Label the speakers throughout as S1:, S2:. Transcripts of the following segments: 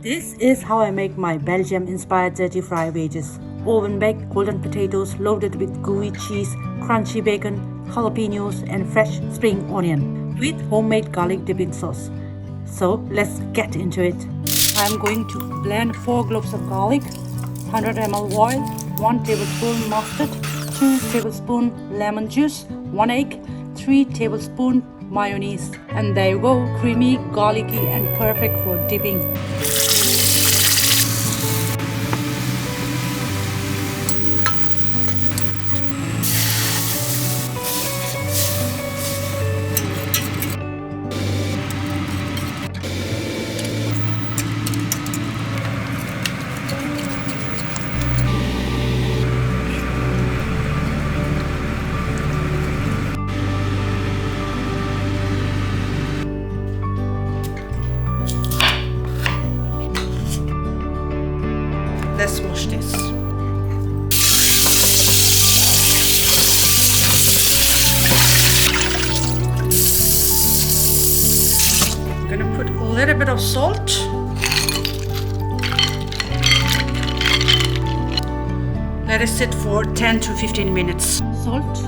S1: This is how I make my Belgium-inspired dirty fry wedges. Oven-baked golden potatoes loaded with gooey cheese, crunchy bacon, jalapenos and fresh spring onion with homemade garlic dipping sauce. So let's get into it. I'm going to blend 4 cloves of garlic, 100 ml oil, 1 tablespoon mustard, 2 tablespoons lemon juice, 1 egg, 3 tablespoons mayonnaise. And there you go, creamy, garlicky and perfect for dipping. Let's wash this. I'm gonna put a little bit of salt. Let it sit for 10 to 15 minutes. Salt,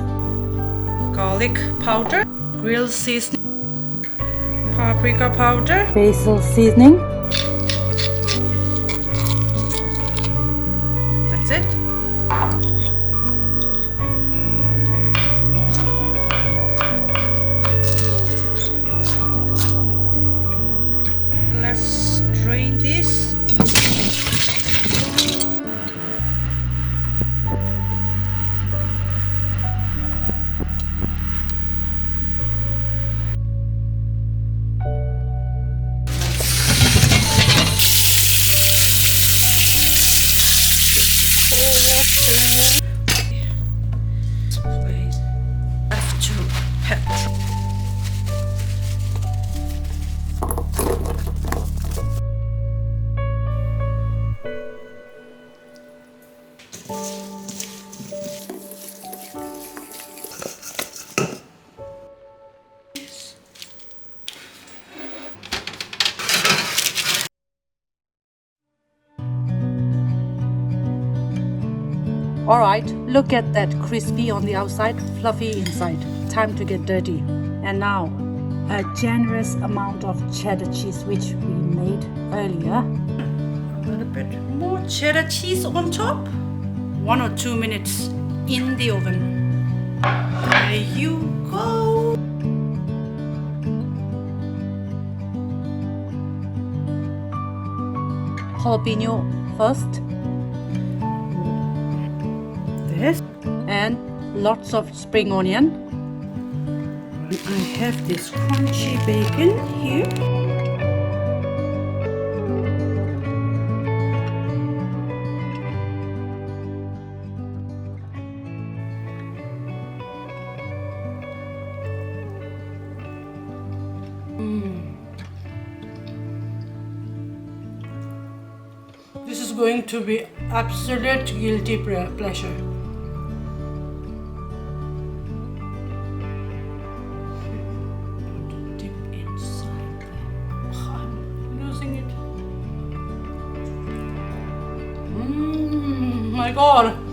S1: garlic powder, grill seasoning, paprika powder, basil seasoning. That's it. Let's drain this. Alright, look at that, crispy on the outside, fluffy inside. Time to get dirty. And now, a generous amount of cheddar cheese which we made earlier. A little bit more cheddar cheese on top. 1 or 2 minutes in the oven. There you go. Jalapeno first. This. And lots of spring onion. I have this crunchy bacon here. This is going to be absolute guilty pleasure. Dip inside there. I'm losing it. My God.